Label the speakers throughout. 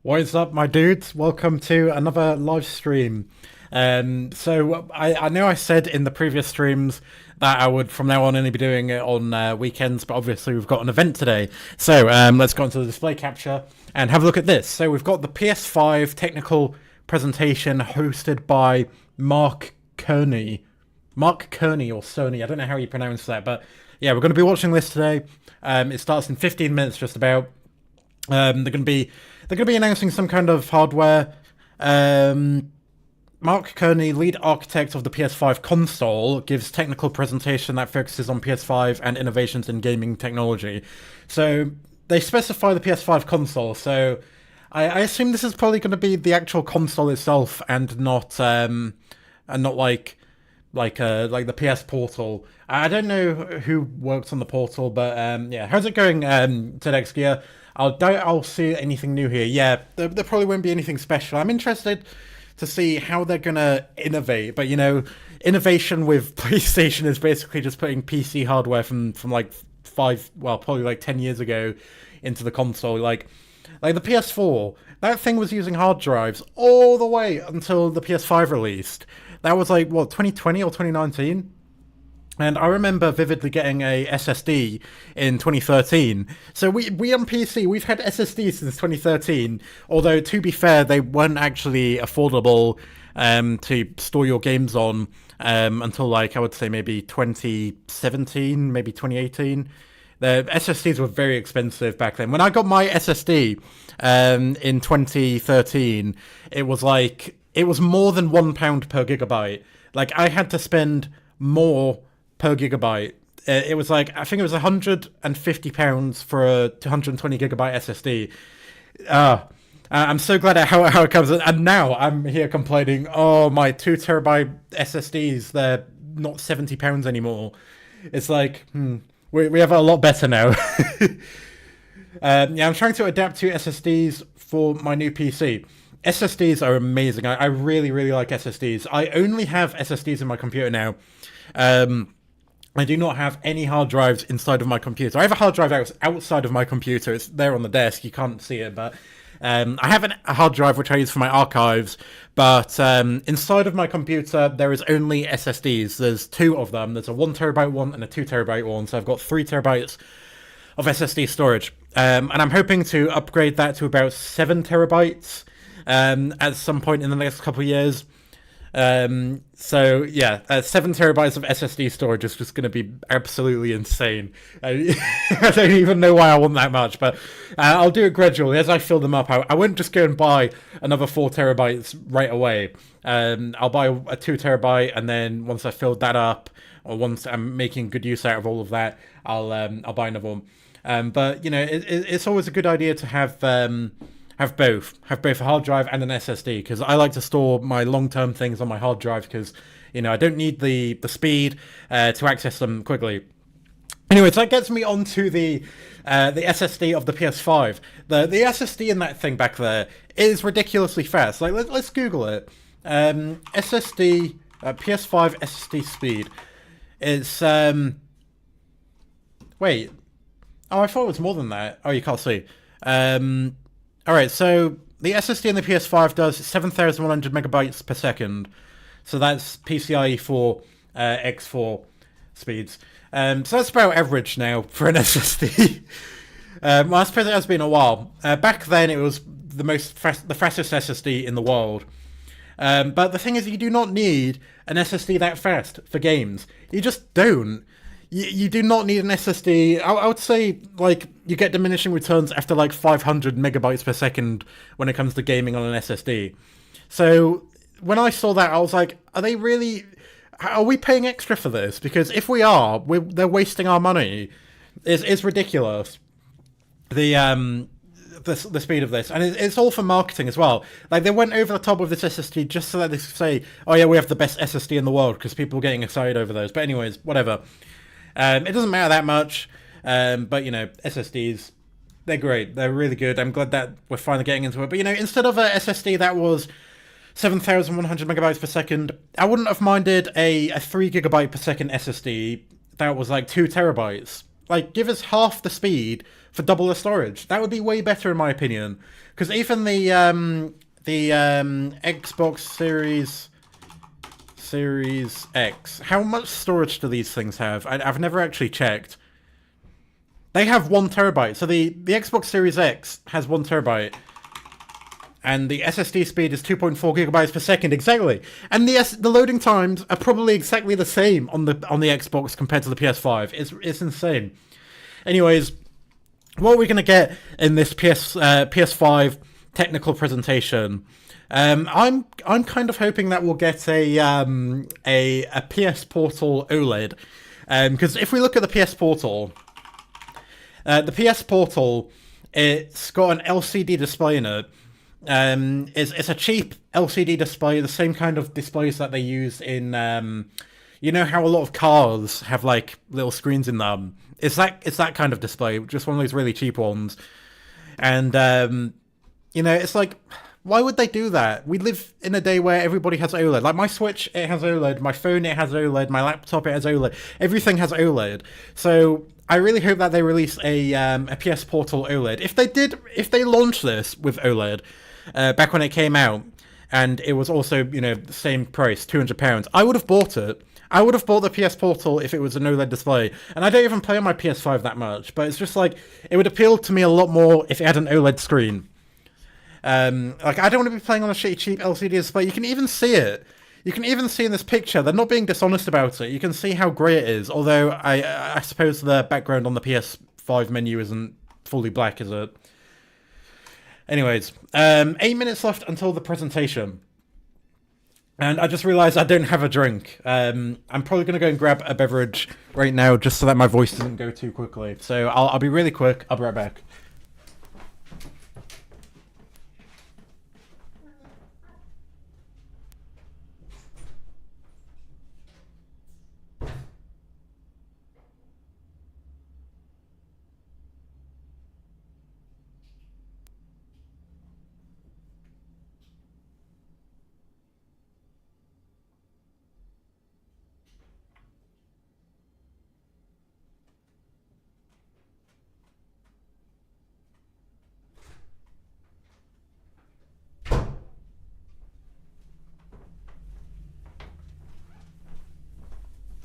Speaker 1: What is up, my dudes? Welcome to another live stream. I know I said in the previous streams that I would from now on only be doing it on weekends, but obviously we've got an event today. Let's go into the display capture and have a look at this. So we've got the PS5 technical presentation hosted by Mark Kearney. Mark Kearney or Sony, I don't know how you pronounce that, but yeah, we're going to be watching this today. It starts in 15 minutes just about. They're going to be announcing some kind of hardware. Mark Kearney, lead architect of the PS5 console, gives technical presentation that focuses on PS5 and innovations in gaming technology. So they specify the PS5 console. So I assume this is probably going to be the actual console itself, and not like the PS Portal. I don't know who works on the Portal, but yeah. How's it going, TEDx Gear? I doubt I'll see anything new here. Yeah, there probably won't be anything special. I'm interested to see how they're gonna innovate, but you know, innovation with PlayStation is basically just putting PC hardware from like probably like 10 years ago into the console. Like the PS4, that thing was using hard drives all the way until the PS5 released. That was like, what, 2020 or 2019? And I remember vividly getting a SSD in 2013. So we on PC, we've had SSDs since 2013. Although, to be fair, they weren't actually affordable to store your games on until, like, I would say maybe 2017, maybe 2018. The SSDs were very expensive back then. When I got my SSD in 2013, it was more than £1 per gigabyte. Like, I had to spend more per gigabyte. It was like, I think it was £150 for a 220 gigabyte SSD. I'm so glad at how it comes. And now I'm here complaining, oh, my 2 terabyte SSDs, they're not £70 anymore. It's like, we have it a lot better now. Yeah, I'm trying to adapt to SSDs for my new PC. SSDs are amazing. I really, really like SSDs. I only have SSDs in my computer now. I do not have any hard drives inside of my computer. I have a hard drive outside of my computer. It's there on the desk. You can't see it, but I have a hard drive which I use for my archives. But inside of my computer, there is only SSDs. There's 2 of them. There's a 1 terabyte one and a 2 terabyte one. So I've got 3 terabytes of SSD storage. And I'm hoping to upgrade that to about 7 terabytes at some point in the next couple of years. So yeah, 7 terabytes of SSD storage is just going to be absolutely insane. I don't even know why I want that much, but I'll do it gradually as I fill them up. I won't just go and buy another 4 terabytes right away. I'll buy a 2 terabyte, and then once I've filled that up, or once I'm making good use out of all of that, I'll buy another one. But you know, it's always a good idea to have both a hard drive and an SSD, because I like to store my long-term things on my hard drive, because you know, I don't need the speed to access them quickly. Anyways, that gets me onto the SSD of the PS5. The SSD in that thing back there is ridiculously fast. Like, let's Google it. SSD PS5 SSD speed. It's wait. Oh, I thought it was more than that. Oh, you can't see. Alright, so the SSD in the PS5 does 7,100 megabytes per second. So that's PCIe 4 X4 speeds. So that's about average now for an SSD. Well, I suppose it has been a while. Back then, it was the fastest SSD in the world. But the thing is, you do not need an SSD that fast for games. You just don't. You do not need an SSD. I would say, like, you get diminishing returns after, like, 500 megabytes per second when it comes to gaming on an SSD. So, when I saw that, I was like, are we paying extra for this? Because if we are, they're wasting our money. It's ridiculous. The speed of this. And it's all for marketing as well. Like, they went over the top with this SSD just so that they could say, oh yeah, we have the best SSD in the world, because people are getting excited over those. But anyways, whatever. It doesn't matter that much, but, you know, SSDs, they're great. They're really good. I'm glad that we're finally getting into it. But, you know, instead of a SSD that was 7,100 megabytes per second, I wouldn't have minded a 3 gigabyte per second SSD that was like 2 terabytes. Like, give us half the speed for double the storage. That would be way better in my opinion. Because even the Xbox Series X, how much storage do these things have? I've never actually checked. They have 1 terabyte. So the Xbox Series X has 1 terabyte. And the SSD speed is 2.4 gigabytes per second, exactly. And the loading times are probably exactly the same on the Xbox compared to the PS5. It's insane. Anyways, what are we gonna get in this PS5 technical presentation? I'm kind of hoping that we'll get a PS Portal OLED, because if we look at the PS Portal, it's got an LCD display in it. It's a cheap LCD display, the same kind of displays that they use in, you know how a lot of cars have like little screens in them. It's that kind of display, just one of those really cheap ones. And you know, it's like, why would they do that? We live in a day where everybody has OLED. Like my Switch, it has OLED. My phone, it has OLED. My laptop, it has OLED. Everything has OLED. So I really hope that they release a PS Portal OLED. If they launch this with OLED, back when it came out, and it was also, you know, the same price, £200, I would have bought it. I would have bought the PS Portal if it was an OLED display. And I don't even play on my PS5 that much, but it's just like, it would appeal to me a lot more if it had an OLED screen. Like, I don't want to be playing on a shitty cheap LCD display. You can even see it. You can even see in this picture, they're not being dishonest about it. You can see how grey it is, although I suppose the background on the PS5 menu isn't fully black, is it? Anyways, 8 minutes left until the presentation. And I just realised I don't have a drink. I'm probably going to go and grab a beverage right now, just so that my voice doesn't go too quickly. So I'll be really quick. I'll be right back.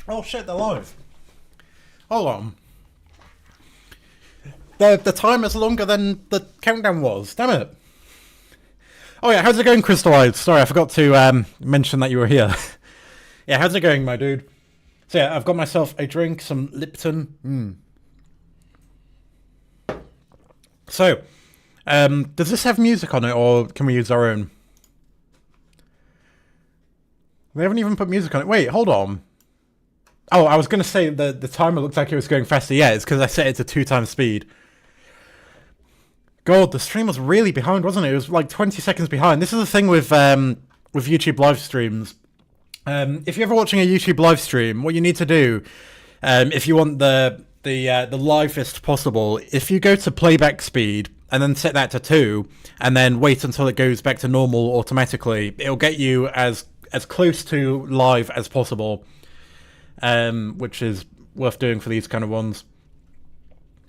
Speaker 1: Oh shit, they're live. Hold on. The time is longer than the countdown was. Damn it. Oh yeah, how's it going, Crystallize? Sorry, I forgot to mention that you were here. Yeah, how's it going, my dude? So yeah, I've got myself a drink, some Lipton. So, does this have music on it, or can we use our own? They haven't even put music on it. Wait, hold on. Oh, I was going to say the timer looked like it was going faster. Yeah, it's because I set it to 2 times speed. God, the stream was really behind, wasn't it? It was like 20 seconds behind. This is the thing with YouTube live streams. If you're ever watching a YouTube live stream, what you need to do, if you want the livest possible, if you go to playback speed and then set that to 2, and then wait until it goes back to normal automatically, it'll get you as close to live as possible. Which is worth doing for these kind of ones.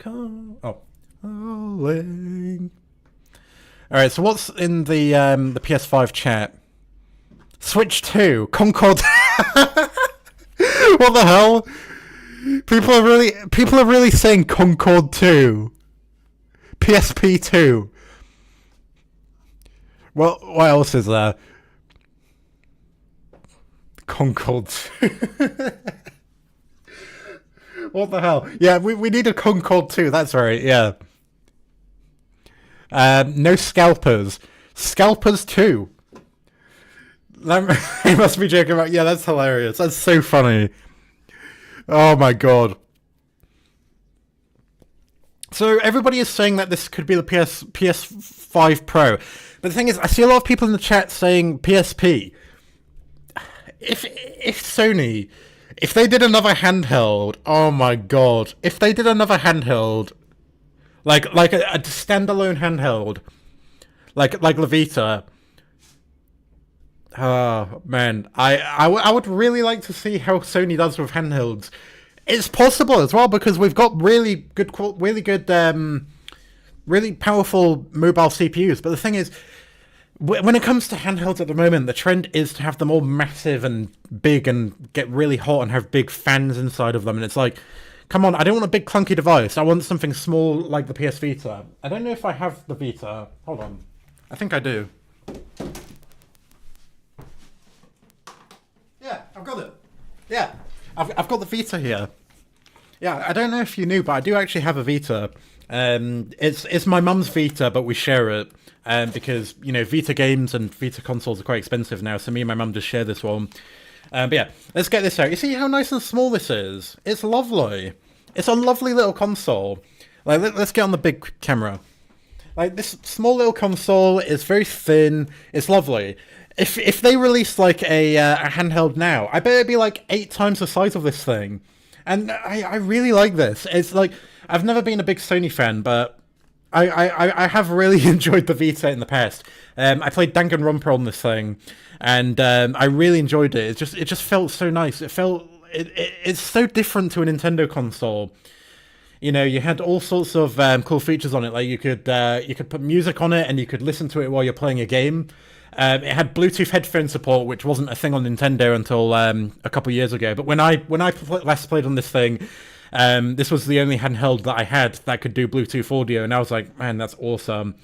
Speaker 1: Alright, so what's in the PS5 chat? Switch 2, Concord. What the hell? People are really saying Concord 2. PSP 2. Well, what else is there? Concord 2. What the hell? Yeah, we need a Concord 2, that's right, yeah. No Scalpers. Scalpers 2. He must be joking about... Yeah, that's hilarious. That's so funny. Oh my god. So everybody is saying that this could be the PS5 Pro. But the thing is, I see a lot of people in the chat saying PSP. If Sony... If they did another handheld, oh my god. If they did another handheld, like a standalone handheld, like the Vita, oh man, I would really like to see how Sony does with handhelds It's possible as well because we've got really good, really powerful mobile CPUs. But the thing is, when it comes to handhelds at the moment, the trend is to have them all massive and big and get really hot and have big fans inside of them. And it's like, come on, I don't want a big clunky device. I want something small like the PS Vita. I don't know if I have the Vita. Hold on. I think I do. Yeah, I've got it. Yeah, I've got the Vita here. Yeah, I don't know if you knew, but I do actually have a Vita. It's my mum's Vita, but we share it. Because, you know, Vita games and Vita consoles are quite expensive now, so me and my mum just share this one. But yeah, let's get this out. You see how nice and small this is? It's lovely. It's a lovely little console. Like, let's get on the big camera. Like, this small little console is very thin. It's lovely. If they released, like, a handheld now, I bet it'd be, like, 8 times the size of this thing. And I really like this. It's, like, I've never been a big Sony fan, but I have really enjoyed the Vita in the past. I played Danganronpa on this thing, and I really enjoyed it. It just felt so nice. It's so different to a Nintendo console. You know, you had all sorts of cool features on it. Like you could put music on it, and you could listen to it while you're playing a game. It had Bluetooth headphone support, which wasn't a thing on Nintendo until a couple of years ago. But when I last played on this thing, this was the only handheld that I had that could do Bluetooth audio, and I was like, man, that's awesome.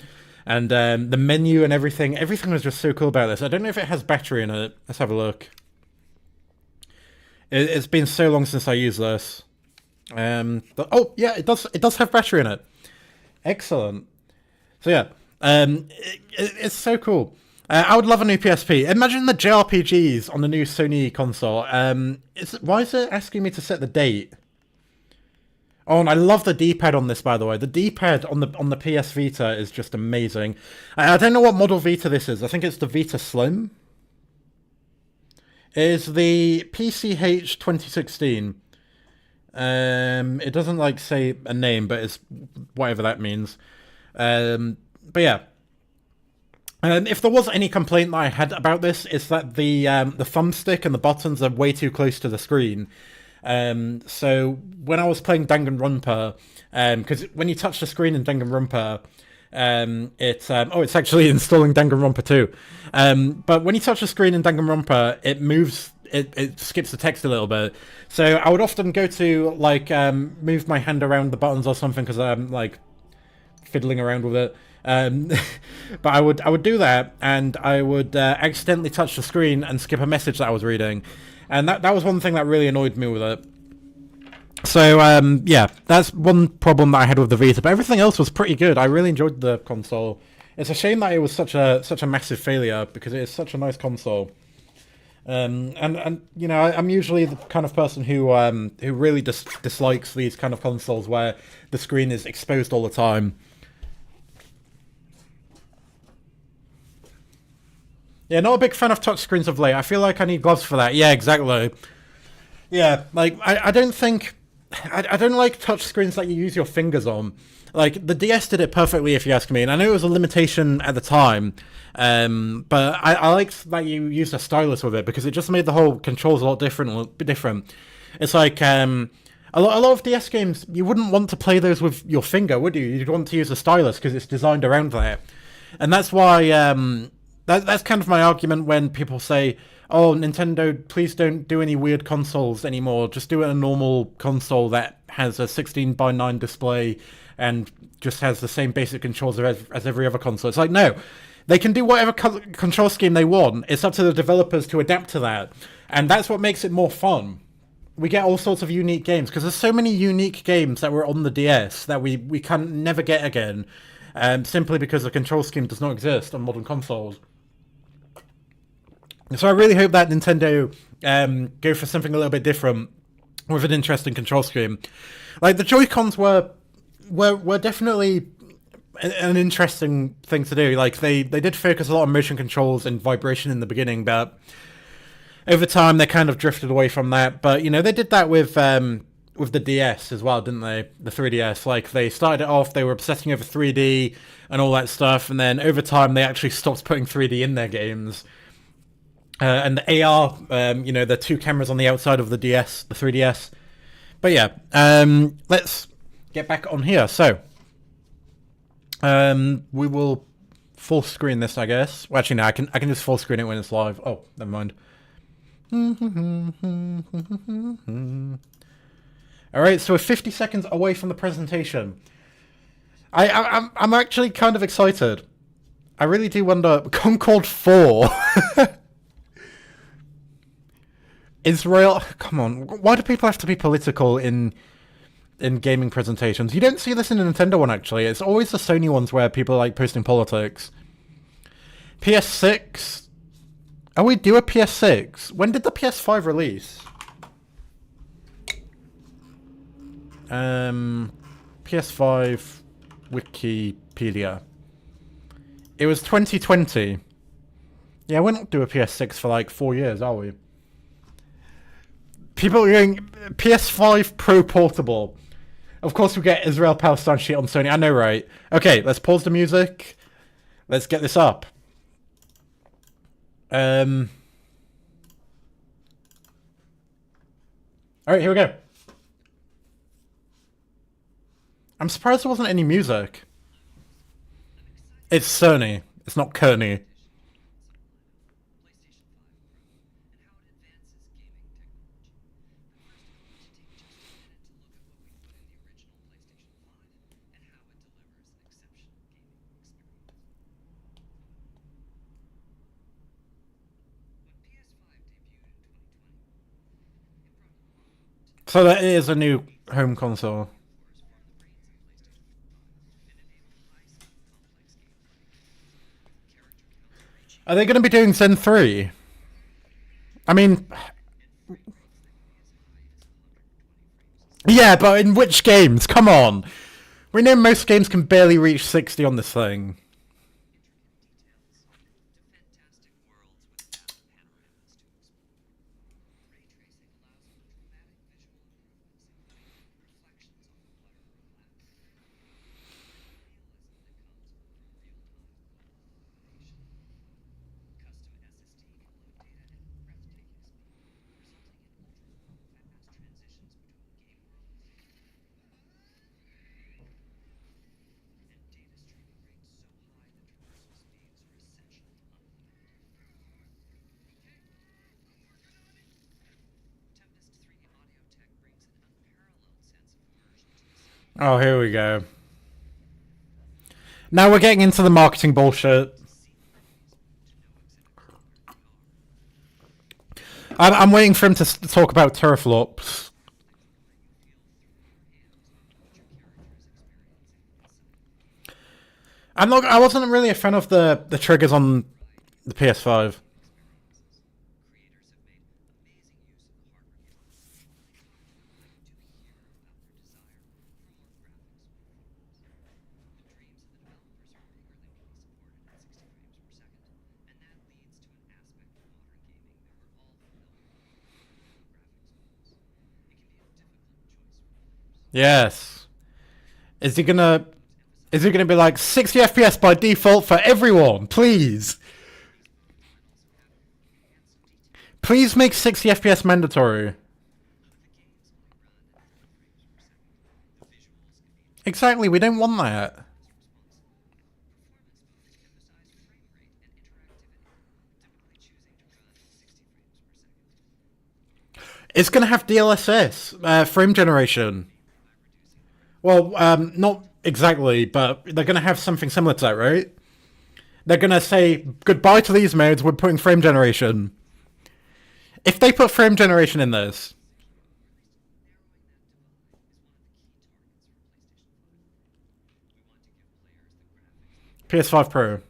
Speaker 1: And the menu and everything was just so cool about this. I don't know if it has battery in it. Let's have a look. It's been so long since I used this. Oh yeah, it does have battery in it. Excellent. So yeah, it's so cool. I would love a new PSP. Imagine the JRPGs on the new Sony console. Why is it asking me to set the date? Oh, and I love the D-pad on this, by the way. The D-pad on the PS Vita is just amazing. I don't know what model Vita this is. I think it's the Vita Slim. It is the PCH 2016. It doesn't like say a name, but it's whatever that means. But yeah. If there was any complaint that I had about this, it's that the thumbstick and the buttons are way too close to the screen. So when I was playing Danganronpa, because when you touch the screen in Danganronpa, it's actually installing Danganronpa 2. But when you touch the screen in Danganronpa, it moves, it skips the text a little bit. So I would often go to like move my hand around the buttons or something because I'm like fiddling around with it. But I would do that, and I would accidentally touch the screen and skip a message that I was reading, and that was one thing that really annoyed me with it. So yeah, that's one problem that I had with the Vita, but everything else was pretty good. I really enjoyed the console. It's a shame that it was such a massive failure because it is such a nice console. And you know, I'm usually the kind of person who really dislikes these kind of consoles where the screen is exposed all the time. Yeah, not a big fan of touchscreens of late. I feel like I need gloves for that. Yeah, exactly. Yeah, like, I don't think... I don't like touchscreens that you use your fingers on. Like, the DS did it perfectly, if you ask me, and I know it was a limitation at the time, but I liked that you used a stylus with it, because it just made the whole controls a lot different. It's like, a lot of DS games, you wouldn't want to play those with your finger, would you? You'd want to use a stylus, because it's designed around that. And that's why... That's kind of my argument when people say, oh, Nintendo, please don't do any weird consoles anymore. Just do a normal console that has a 16:9 display and just has the same basic controls as every other console. It's like, no. They can do whatever control scheme they want. It's up to the developers to adapt to that. And that's what makes it more fun. We get all sorts of unique games, because there's so many unique games that were on the DS that we can never get again, simply because the control scheme does not exist on modern consoles. So I really hope that Nintendo go for something a little bit different with an interesting control scheme. Like, the Joy-Cons were definitely an interesting thing to do. Like, they did focus a lot on motion controls and vibration in the beginning, but over time they kind of drifted away from that. But, you know, they did that with the DS as well, didn't they? The 3DS. Like, they started it off, they were obsessing over 3D and all that stuff, and then over time they actually stopped putting 3D in their games. And the AR, you know, the two cameras on the outside of the DS, the 3DS, But yeah, let's get back on here. So, we will full screen this, I guess. Well, actually, no, I can just full screen it when it's live. Oh, never mind. All right, so we're 50 seconds away from the presentation. I'm actually kind of excited. I really do wonder. Concord 4. Israel. Come on. Why do people have to be political in gaming presentations? You don't see this in the Nintendo one, actually. It's always the Sony ones where people are like posting politics. PS6. Oh, we do a PS6. When did the PS5 release? PS5 Wikipedia. It was 2020. Yeah, we're not doing a PS6 for like 4 years, are we? People are going PS5 Pro Portable. Of course we get Israel Palestine shit on Sony. I know, right? Okay, let's pause the music. Let's get this up. Alright, here we go. I'm surprised there wasn't any music. It's Sony. It's not Kearney. So that is a new home console. Are they going to be doing Zen 3? I mean... Yeah, but in which games? Come on. We know most games can barely reach 60 on this thing. Oh, here we go. Now we're getting into the marketing bullshit. I'm waiting for him to talk about teraflops. I wasn't really a fan of the triggers on the PS5. Yes. Is he gonna be like 60 FPS by default for everyone? Please. Please make 60 FPS mandatory. Exactly, we don't want that. It's gonna have DLSS, frame generation. Well, not exactly, but they're gonna have something similar to that, right? They're gonna say goodbye to these modes. We're putting frame generation. If they put frame generation in this, PS5 Pro.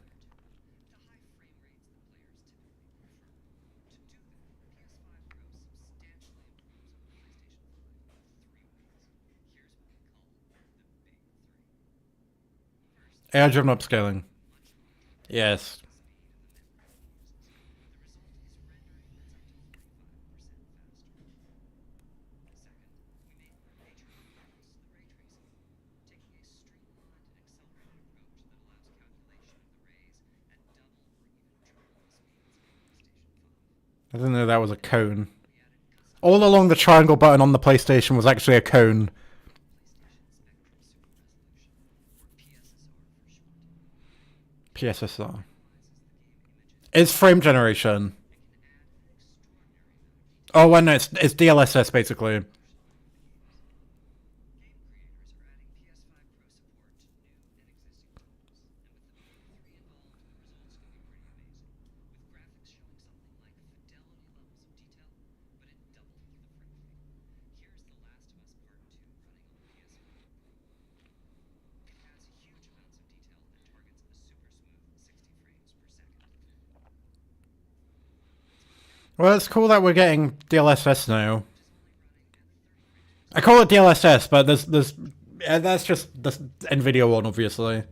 Speaker 1: AI-driven upscaling. Yes. I didn't know that was a cone. All along the triangle button on the PlayStation was actually a cone. PSSR. It's frame generation. Oh, well, no, it's DLSS basically. Well, it's cool that we're getting DLSS now. I call it DLSS, but that's just the NVIDIA one, obviously.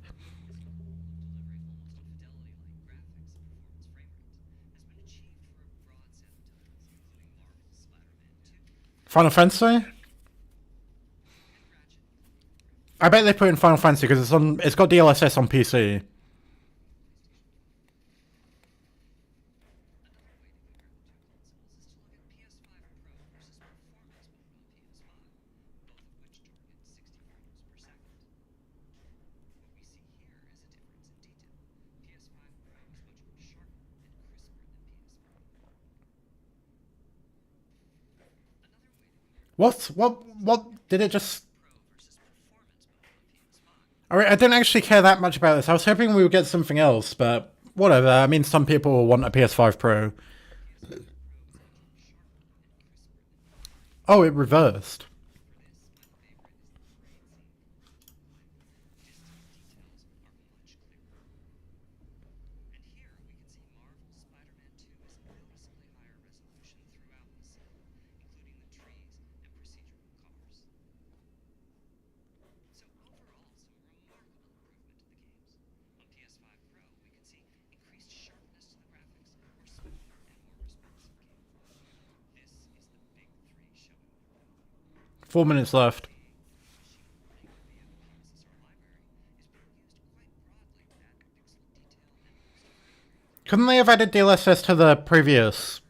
Speaker 1: Final Fantasy? I bet they put in Final Fantasy because it's got DLSS on PC. What did it just... Alright, I didn't actually care that much about this. I was hoping we would get something else, but whatever. I mean, some people will want a PS5 Pro. Oh, it reversed. Four minutes left. Couldn't they have added DLSS to the previous?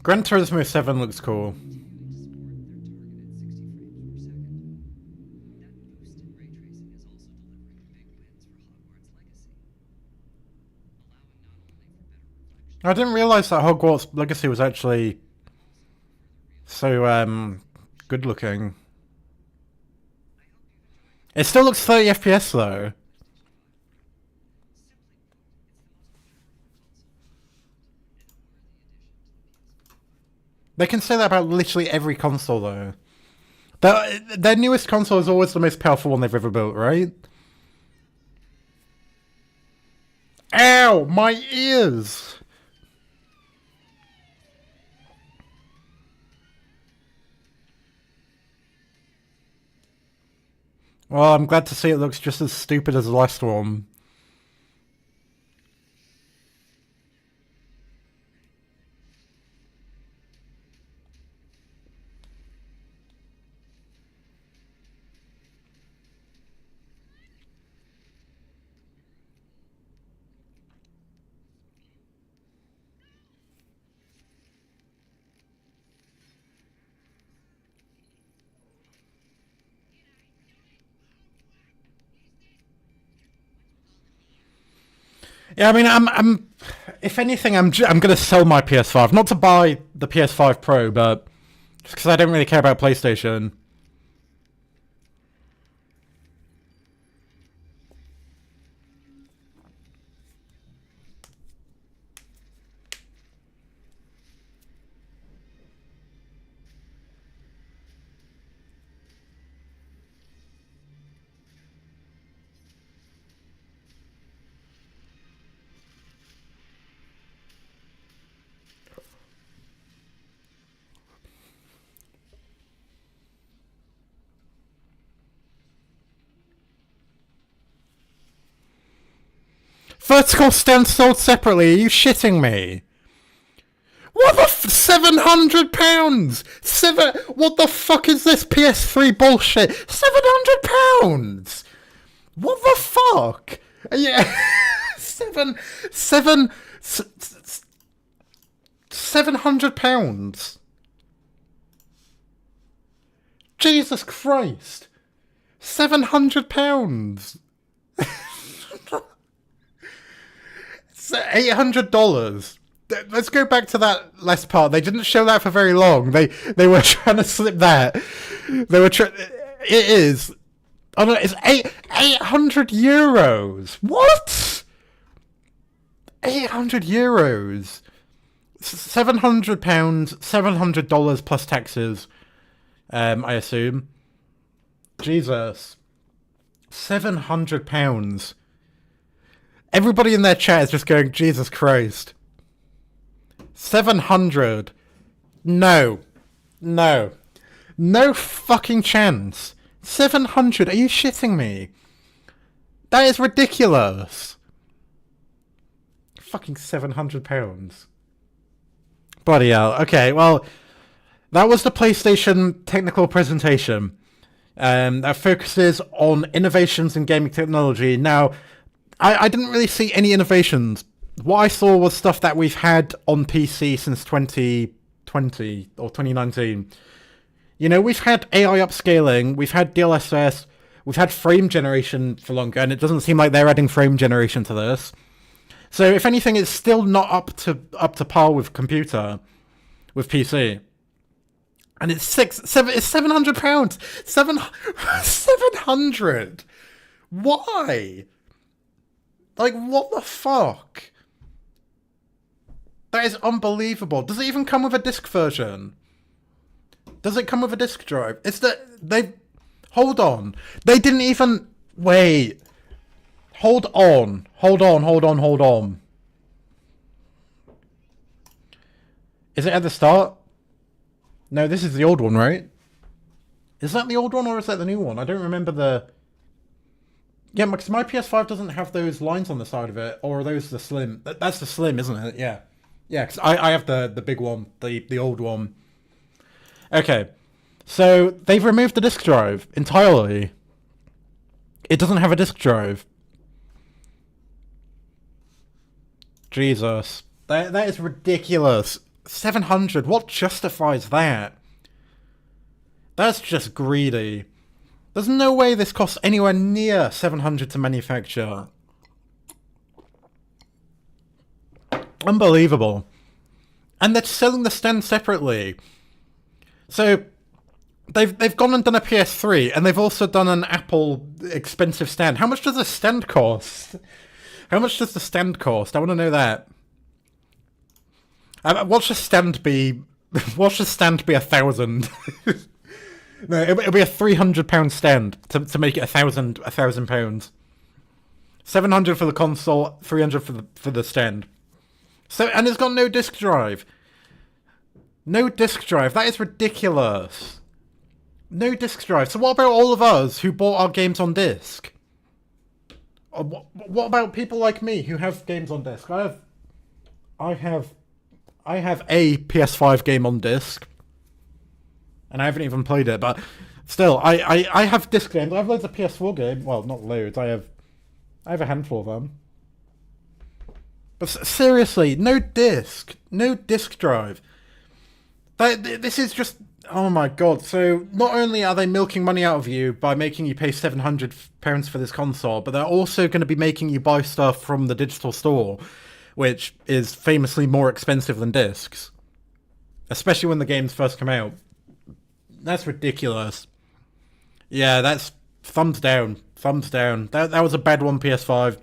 Speaker 1: Gran Turismo 7 looks cool. I didn't realize that Hogwarts Legacy was actually so good looking. It still looks 30 FPS though. They can say that about literally every console though. Their newest console is always the most powerful one they've ever built, right? Ow! My ears! Well, I'm glad to see it looks just as stupid as the last one. Yeah, I mean, I'm. If anything, I'm gonna sell my PS5, not to buy the PS5 Pro, but just because I don't really care about PlayStation. Vertical stand sold separately. Are you shitting me? What the £700? What the fuck is this PS3 bullshit? £700? What the fuck? Yeah, £700. Jesus Christ. £700. It's $800. Let's go back to that last part. They didn't show that for very long. They were trying to slip that. They were trying. It is. Oh no! It's 800 euros. What? 800 euros. £700. $700 plus taxes. I assume. Jesus. £700. Everybody in their chat is just going, Jesus Christ. 700. No. No fucking chance. 700. Are you shitting me? That is ridiculous. Fucking £700. Bloody hell. Okay, well, that was the PlayStation technical presentation. That focuses on innovations in gaming technology. Now, I didn't really see any innovations. What I saw was stuff that we've had on PC since 2020 or 2019. You know, we've had AI upscaling, we've had DLSS, we've had frame generation for longer, and it doesn't seem like they're adding frame generation to this. So if anything, it's still not up to par with computer, with PC. And it's £700. 700. Why? Like, what the fuck? That is unbelievable. Does it even come with a disc version? Does it come with a disc drive? It's that they... Hold on. They didn't even... Wait. Hold on. Hold on. Is it at the start? No, this is the old one, right? Is that the old one or is that the new one? I don't remember the... Yeah, because my PS5 doesn't have those lines on the side of it. Or are those the slim? That's the slim, isn't it? Yeah. Yeah, because I have the big one. The old one. Okay. So, they've removed the disc drive entirely. It doesn't have a disc drive. Jesus. That is ridiculous. 700. What justifies that? That's just greedy. There's no way this costs anywhere near 700 to manufacture. Unbelievable. And they're selling the stand separately. So they've gone and done a PS3, and they've also done an Apple expensive stand. How much does a stand cost? How much does the stand cost? I want to know that. Watch the stand be 1,000. No, it'll be a £300 stand to make it £1,000. 700 for the console, 300 for the stand. So, and it's got no disc drive. No disc drive. That is ridiculous. No disc drive. So what about all of us who bought our games on disc? What about people like me who have games on disc? I have a PS5 game on disc. And I haven't even played it, but still, I have disc games. I have loads of PS4 games. Well, not loads. I have a handful of them. But seriously, no disc drive. This is just, oh my god. So not only are they milking money out of you by making you pay £700 for this console, but they're also going to be making you buy stuff from the digital store, which is famously more expensive than discs, especially when the games first come out. That's ridiculous. Yeah, that's thumbs down. Thumbs down. That was a bad one, PS5.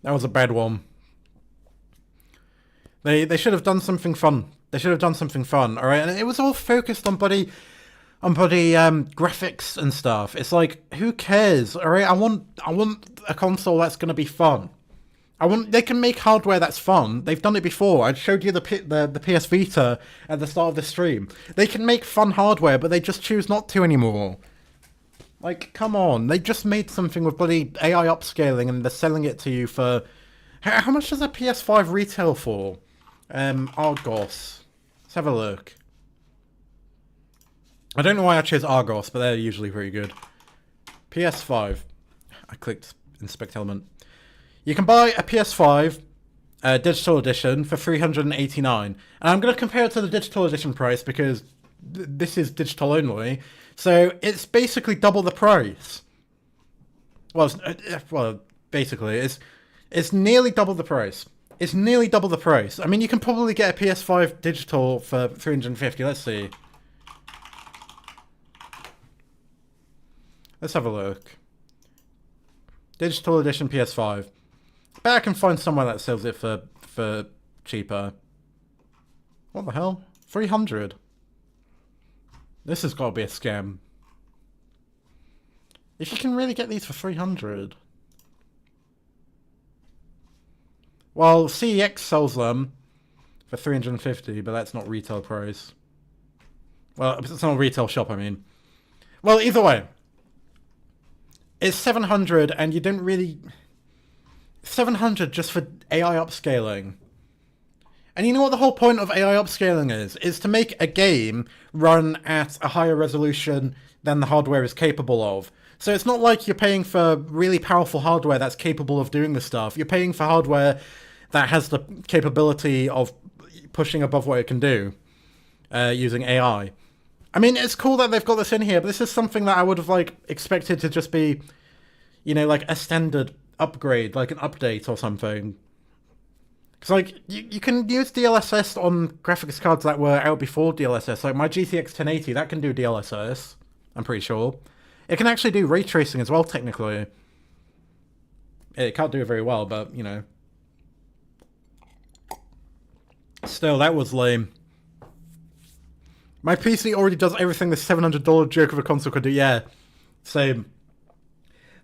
Speaker 1: That was a bad one. They should have done something fun. They should have done something fun, alright? And it was all focused on bloody graphics and stuff. It's like, who cares, alright? I want a console that's gonna be fun. They can make hardware that's fun. They've done it before. I showed you the PS Vita at the start of the stream. They can make fun hardware, but they just choose not to anymore. Like, come on. They just made something with bloody AI upscaling and they're selling it to you for How much does a PS5 retail for? Argos. Let's have a look. I don't know why I chose Argos, but they're usually pretty good. PS5. I clicked inspect element. You can buy a PS5 digital edition for $389, and I'm going to compare it to the digital edition price because this is digital only. So it's basically double the price. Well, basically, it's nearly double the price. It's nearly double the price. I mean, you can probably get a PS5 digital for $350. Let's see. Let's have a look. Digital edition PS5. Bet I can find somewhere that sells it for cheaper. What the hell? 300. This has got to be a scam. If you can really get these for 300. Well, CEX sells them for 350, but that's not retail price. Well, it's not a retail shop, I mean. Well, either way. It's 700, and you didn't really... 700 just for AI upscaling. And you know what the whole point of AI upscaling is? Is to make a game run at a higher resolution than the hardware is capable of. So it's not like you're paying for really powerful hardware that's capable of doing the stuff. You're paying for hardware that has the capability of pushing above what it can do using AI. I mean, it's cool that they've got this in here, but this is something that I would have, like, expected to just be, you know, like a standard upgrade, like an update or something. Because, like, you can use DLSS on graphics cards that were out before DLSS. Like, my GTX 1080, that can do DLSS, I'm pretty sure. It can actually do ray tracing as well, technically. It can't do it very well, but, you know. Still, that was lame. My PC already does everything the $700 joke of a console could do. Yeah, same.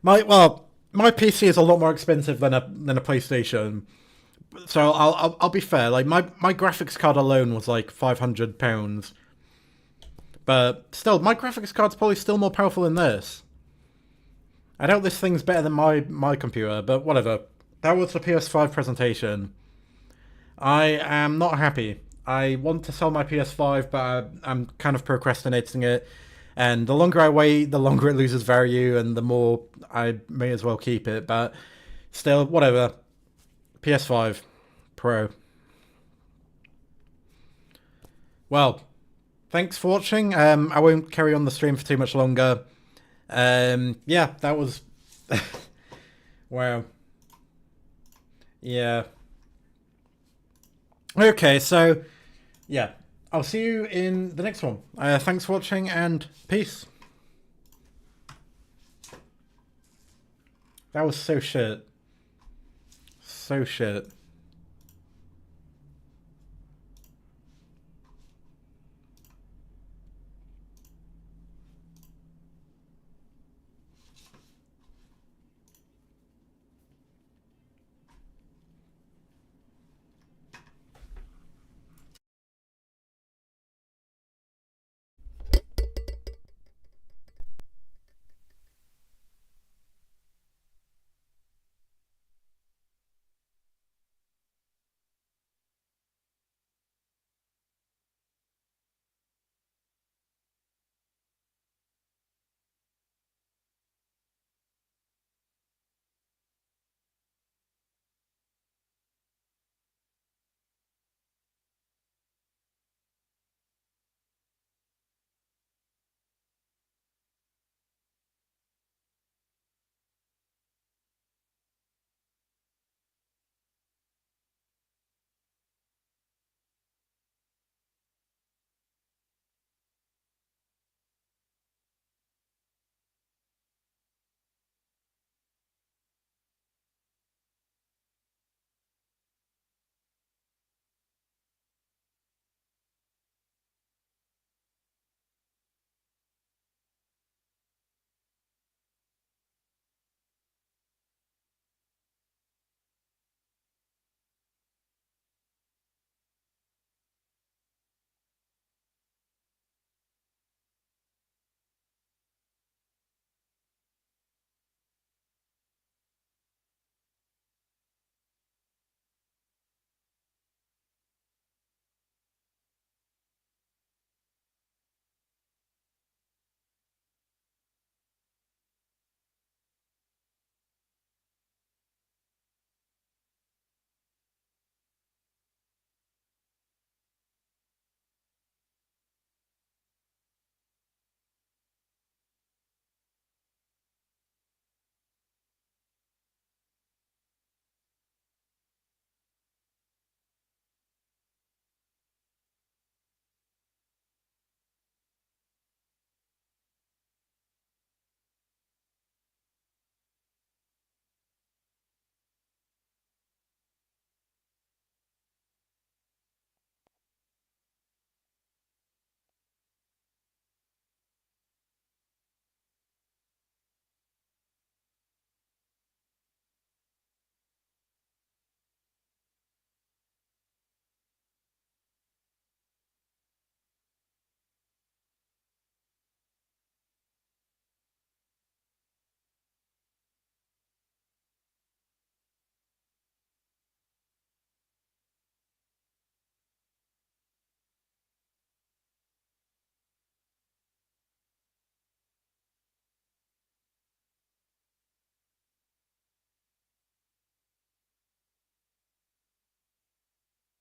Speaker 1: My PC is a lot more expensive than a PlayStation. So I'll be fair. Like my graphics card alone was like £500. But still, my graphics card's probably still more powerful than this. I doubt this thing's better than my computer, but whatever. That was the PS5 presentation. I am not happy. I want to sell my PS5, but I'm kind of procrastinating it. And the longer I wait, the longer it loses value, and the more I may as well keep it. But still, whatever. PS5 Pro. Well, thanks for watching. I won't carry on the stream for too much longer. Yeah, that was... Wow. Yeah. Okay, so... Yeah, I'll see you in the next one. Thanks for watching, and peace. That was so shit. So shit.